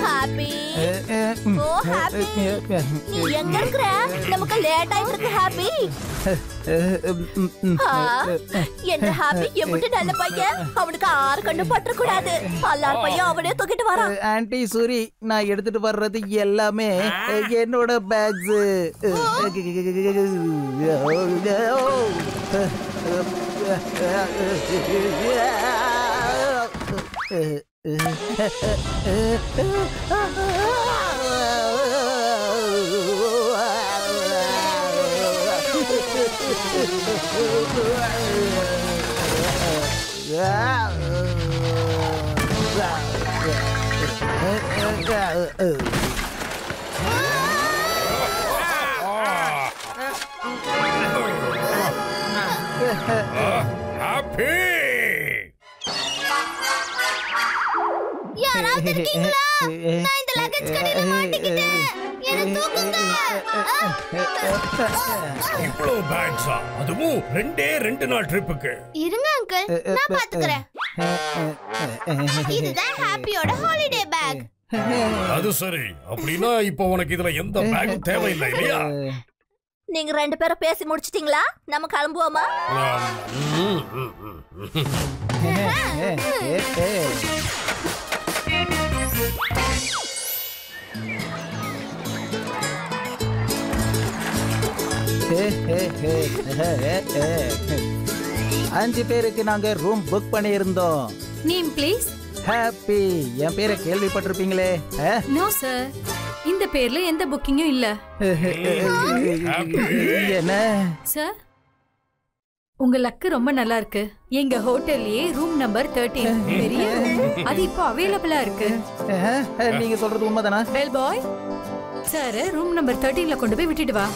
Happy ஓ happy நீ எங்க இருக்கற? நமக்கு லேட் ஆயிட்டு இருக்கு ஹாப்பி. என்ன ஹாப்பி எம்புட்டு நல்ல பையன். அவனுக்கு ஆறு கண்ணு பற்ற கூடாது. எல்லார் பையன் அவனே தூக்கிட்டு வரான். ஆன்ட்டி சூரி, நான் எடுத்துட்டு வர்றது எல்லாமே என்னோட பேக்ஸ். யாராவது இருக்கீங்களா? நான் இந்த லக்கேஜ் கடையில மாட்டிக்கிட்டேன். என்ன தூக்குங்க. இவ்ளோ பேக்ஸா? அதுவும் ரெண்டு நாள் ட்ரிப்புக்கு. இருங்க அங்கிள், நான் பாத்துக்கறேன். இதுதான் ஹாப்பியோட ஹாலிடே பேக். அது சரி. அப்படினா இப்போ உனக்கு இதுல எந்த பேக்கும் தேவையில்லை இல்லையா? நீங்க ரெண்டு பேரும் பேசி முடிச்சிட்டீங்களா? நம்ம கிளம்புவோமா? அஞ்சு பேருக்கு நாங்க ரூம் புக் பண்ணியிருந்தோம். Name please. ஹாப்பி. என் பேரை கேள்விப்பட்டிருப்பீங்களே? நோ சார், இந்த பேர்ல எந்த புக்கிங்கும் இல்ல. என்ன சார், உங்க லக்கு ரொம்ப நல்லா இருக்கு. எங்க ஹோட்டல்லயே ரூம் நம்பர் 13 பெரிய room. அது இப்போ அவைலபிளா இருக்கு. நீங்க சொல்றது உண்மைதானா? Bell boy, sir room number 13ல கொண்டு போய் விட்டுட்டு வா.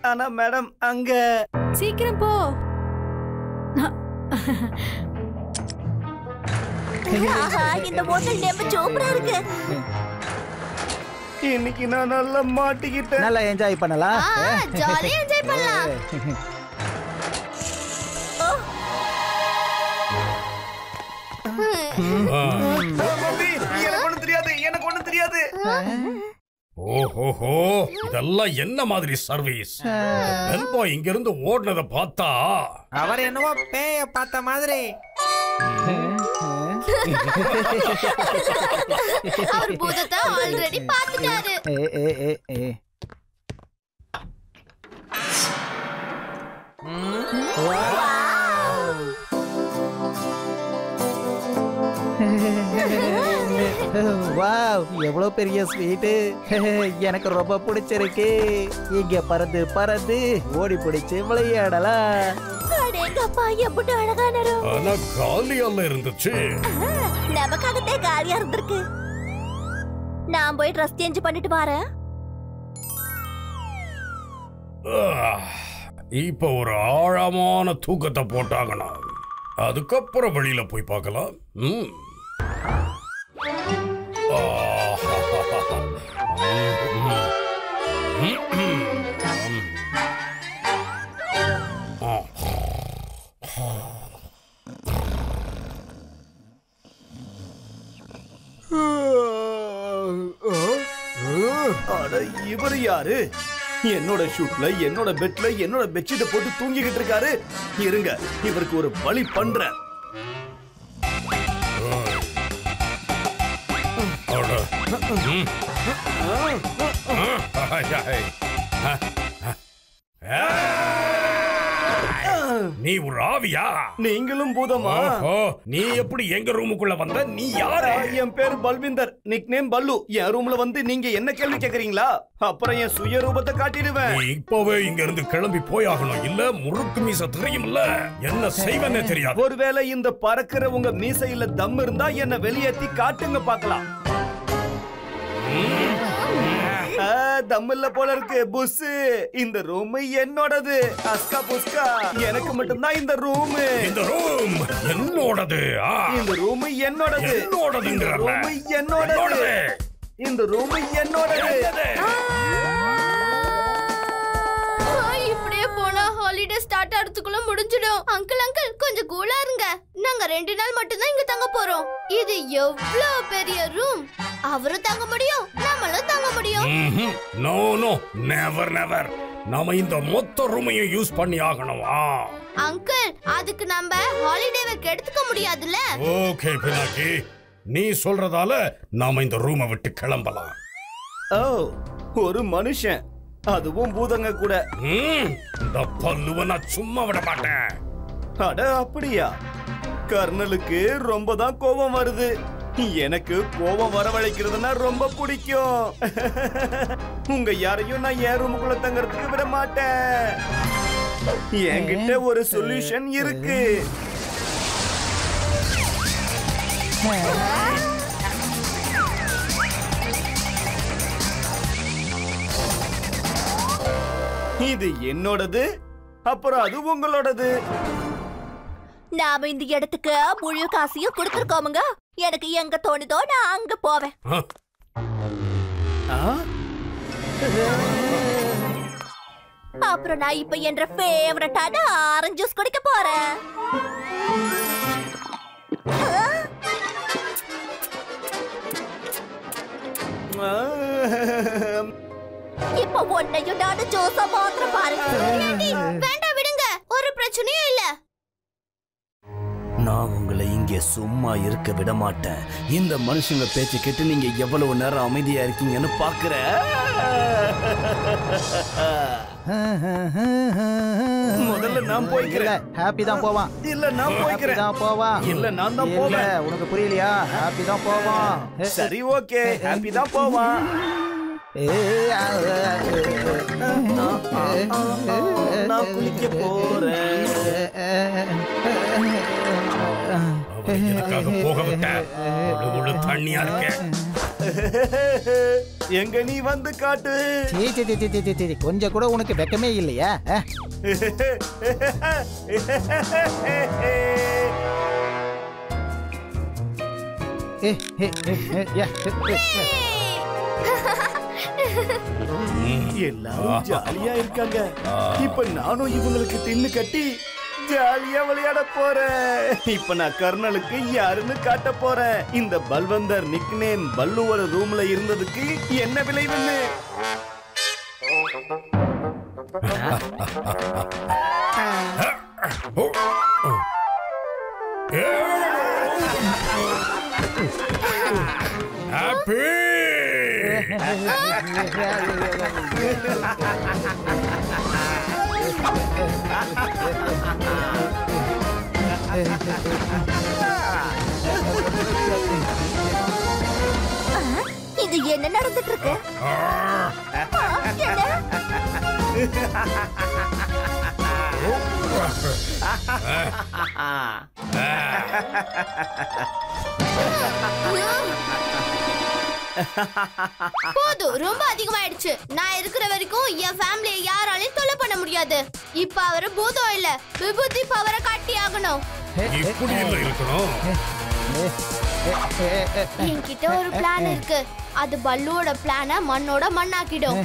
ஆனா மேடம் அங்க சீக்கிரம் போ. இந்த ஹோட்டல் நேம் சூப்பரா இருக்கு. இன்னைக்கு நான் நல்லா மாட்டிக்கிட்டேன். நல்லா என்ஜாய் பண்ணலாம். ஜாலியா என்ஜாய் பண்ணலாம். எனக்கு ஒண்ணு தெரியாது. ஓஹோஹோ, இதெல்லாம் என்ன மாதிரி சர்வீஸ்? பெல் பாய் இங்க இருந்து ஓடுனத பார்த்தா அவர் என்னவோ பேய பார்த்த மாதிரி. அவர் பூதத்தை ஆல்ரெடி பார்த்துட்டாரு. வாவ், எவ்வளவு பெரிய ஸ்வீட். எனக்கு ரொம்ப பிடிச்சிருக்கு. இங்க பறந்து பறந்து ஓடி பிடிச்சு விளையாடலாம். அடேங்கப்பா, எப்படி அழகான room. ஆனா காலியால இருந்துச்சு. நமக்காகத்தே காலியா இருந்திருக்கு. நான் போய் ட்ரெஸ் சேஞ்ச் பண்ணிட்டு வரேன். இப்ப ஒரு ஆழமான தூக்கத்தை போட்டாங்கண்ணா. அதுக்கப்புறம் வெளியில போய் பார்க்கலாம். இவர் யாரு? என்னோட ஷூட்ல, என்னோட பெட்ல, என்னோட பெட்ஷீட்டை போட்டு தூங்கிக்கிட்டு இருக்காரு. இருங்க, இவருக்கு ஒரு பலி பண்றேன். நீ ஒரு ஆவியா? நீங்களும் பூதமா? நீ எப்படி எங்க ரூமுக்குள்ள வந்த? நீ யாரு? என் பேர் பல்விந்தர், நிக் நேம் பல்லு. என் ரூம்ல வந்து நீங்க என்ன கேள்வி கேக்குறீங்களா? அப்புறம் என் சுய ரூபத்தை காட்டிடுவேன். இப்பவே இங்க இருந்து கிளம்பி போயாகணும். இல்ல முறுக்கு மீசை தெரியும்ல, என்ன செய்வனே தெரியாது. ஒருவேளை இந்த பறக்கிற உங்க மீசையில தம் இருந்தா என்ன வெளியேத்தி காட்டுங்க பாக்கலாம். தம்மில்ல போல இருக்கு புஸ். இந்த ரூம் என்னோடது. அஸ்கா புஸ்கா, எனக்கு மட்டும்தான் இந்த ரூம். இந்த ரூம் என்னோடது. இந்த ரூம் என்னோடது. இந்த ரூம் என்னோடது. இந்த ரூம் என்னோடது. இப்படியே போனா ஹாலிடே ஸ்டார்ட் ஆகிறதுக்குள்ள முடிஞ்சிடும். அங்கிள் கொஞ்சம் கூலா இருங்க. நாங்க 2 நாள் மட்டும் தான் இங்க தங்க போறோம். இது எவ்வளவு பெரிய ரூம். அவரும் தங்க முடியும், நம்மளும் தங்க முடியும். No no, never never. நாம இந்த மொத்த ரூமையும் யூஸ் பண்ணி ஆகணுமா? அங்கிள், அதுக்கு நம்ம ஹாலிடேவை கெடுத்துக்க முடியாதுல்ல. ஓகே பினாக்கி, நீ சொல்றதால நாம இந்த ரூமை விட்டு கிளம்பலாம். ஓ, ஒரு மனுஷன், அதுவும் பூதங்க கூட. இந்த பல்லுவ நான் சும்மா விட மாட்டேன். அட அப்படியா? கர்னலுக்கு ரொம்ப தான் கோபம் வருது. எனக்கு கோபம் வரவழைக்கிறதுனா ரொம்ப பிடிக்கும். உங்க யாரையும் நான் என் ரூமுக்குள்ள தங்கறதுக்கு விட மாட்டேன். என்கிட்ட ஒரு சொல்யூஷன் இருக்கு. இது என்னோடது, அப்புறம் அது உங்களோடது. நாம இந்த இடத்துக்கு முழு காசையும் கொடுத்துருக்கோமுங்க. எனக்கு எங்க தோணுதோ நான் அங்க போவேன். அப்புறம் நான் இப்ப என்ற ஃபேவரட்டான ஆரஞ்சு ஜூஸ் குடிக்க போறேன். இப்ப ஒன்னையும் நானு ஜூஸா மாத்திரம் பாருங்க. வேண்டாம் விடுங்க, ஒரு பிரச்சனையும் இல்ல. நான் உங்களை இங்கே சும்மா இருக்க விட மாட்டேன். இந்த மனுஷங்க பேச்சு கேட்டு நீங்க எவ்வளவு நேரம் அமைதியா இருக்கீங்கன்னு பாக்குறேன். முதல்ல நான் போய்க்கிறேன். ஹாப்பி தான் போவான். இல்ல நான் போய்க்கிறேன். போவான். இல்ல நான் தான் போவேன். உனக்கு புரியலையா? ஹாப்பி தான் போவான். சரி ஓகே, ஹாப்பி தான் போவான். நான் குளிக்க போறேன். போக விட்டேன். தண்ணியா இருக்க. எங்க நீ வந்து காட்டு. கொஞ்சம் கூட உனக்கு வெக்கமே இல்லையா? எல்லாரும் ஜாலியா இருக்காங்க. இப்ப நானும் இவங்களுக்கு தின்னு கட்டி ஜாலியா விளையாட போறேன். இப்ப நான் கர்னலுக்கு யாருன்னு காட்ட போறேன். இந்த பல்வந்தர் நிக்நேம் பல்லுவோட ரூம்ல இருந்ததுக்கு என்ன விளைவுன்னு. ஹாப்பி இது என்ன நடந்துட்டு இருக்கு? போதும், ரொம்ப அதிகமாயிடுச்சு. நான் இருக்கிற வரைக்கும் என் ஃபேமிலியை யாராலையும் தொல்லை பண்ண முடியாது. இப்ப அவரு பூதம் இல்ல, விபூதி பவரை காட்டி ஆகணும். இப்படி இல்ல இருக்கணும். என்கிட்ட ஒரு பிளான் இருக்கு. அது பல்லுவோட பிளான மண்ணோட மண்ணாக்கிடும்.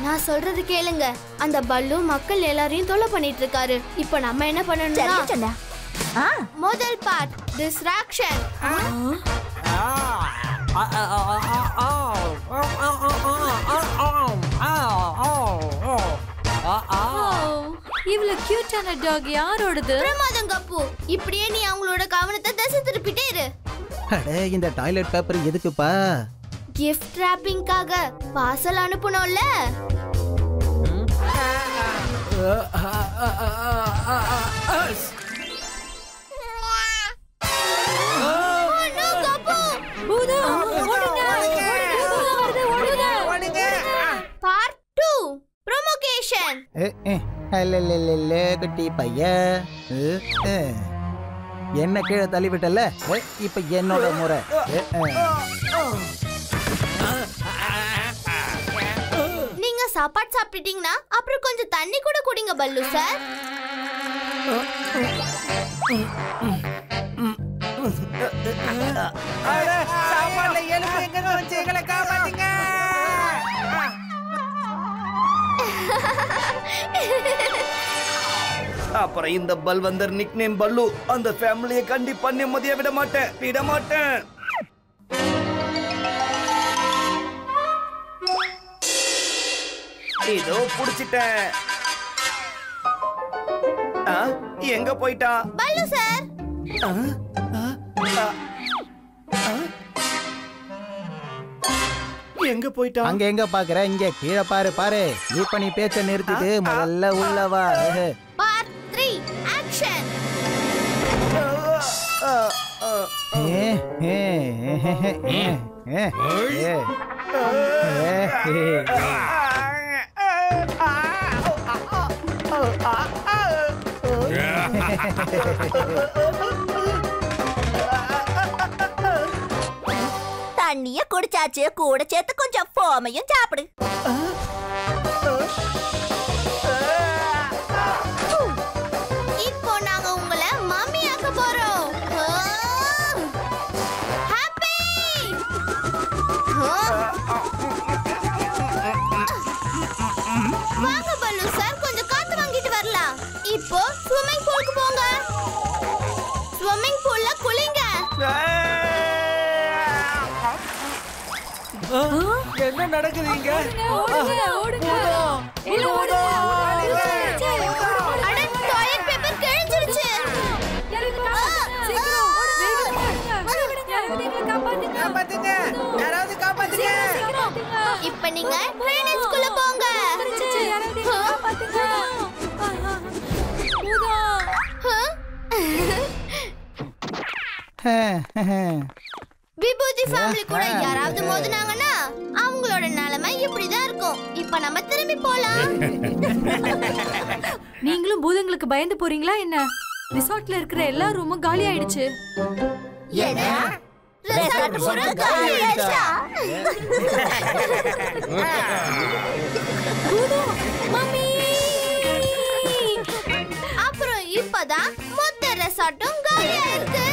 நான் சொல்றது கேளுங்க. அந்த பல்லு மக்கள் எல்லாரையும் தொல்லை பண்ணிட்டு இருக்காரு. இப்ப நம்ம என்ன பண்ணணும்னா, முதல் பார்ட் டிஸ்ட்ராக்ஷன். இவ்வளவு கியூட்டான டாக் யாரோடது? பிரமாதம் கப்பு. இப்படியே நீ அவங்களோட கவனத்தை திசை திருப்பிட்டே இரு. இந்த டாய்லெட் பேப்பர் எதுக்குப்பா? கிஃப்ட் ராப்பிங்காக பார்சல் அனுப்பணும்ல. பார்ட் 2 ப்ரோமோகேஷன். குட்டி பையன், என்ன கீழே தள்ளி விட்டல. இப்ப என்னோட முறை. நீங்க சாப்பாடு சாப்பிட்டீங்கன்னா அப்புறம் கொஞ்சம் தண்ணி கூட குடிங்க பல்லு சார். சாப்பாடுல எலும்பு எங்க வச்சு எங்களை காப்பாத்துங்க. அப்புறம் இந்த பல்வந்தர் நிக் நேம் பல்லு அந்த ஃபேமிலியை கண்டிப்பா நிம்மதியா விட மாட்டேன். இதோ புடிச்சிட்டேன். எங்க போயிட்டா? பல்லு சார். எங்க போயிட்டா? அங்க எங்க பாக்குற? இங்க கீழே பாரு. இப்ப நீ பேச்ச நிறுத்திட்டு முதல்ல உள்ள வா. Part 3 action. தண்ணிய குடிச்சாச்சு, கூட சேர்த்து கொஞ்சம் ஃபோமையும் சாப்பிடு. இப்போ நாங்க உங்களை மம்மி ஆக்க போறோம். ஹாப்பி! வாங்க பல்லு சார், கொஞ்சம் காத்து வாங்கிட்டு வரலாம். இப்போ ஸ்விம்மிங் பூலுக்கு போங்க. ஸ்விம்மிங் பூல்ல குளிங்க. என்ன நடக்குதுங்க? அட, டாய்லெட் பேப்பர் கிழிஞ்சிருச்சு. காப்பாத்துங்க, யாராவது காப்பாத்துங்க. இப்ப நீங்க ட்ரைனேஜ்க்குள்ள போங்க. விபூதி ஃபேமிலி கூட யாராவது மோதுனாங்கன்னா அவங்களோட நிலைமை இப்படிதான் இருக்கும். இப்ப நம்ம திரும்பி போலாம். நீங்களும் பூதங்களுக்கு பயந்து போறீங்களா என்ன? ரிசார்ட்ல இருக்கிற எல்லா ரூமும் காலி ஆயிடுச்சு. ரெசார்ட் பூரா காலி ஆயிடுச்சா? மம்மி! அப்புறம் இப்பதான் மொத்த ரெசார்ட்டும் காலி ஆயிருக்கு.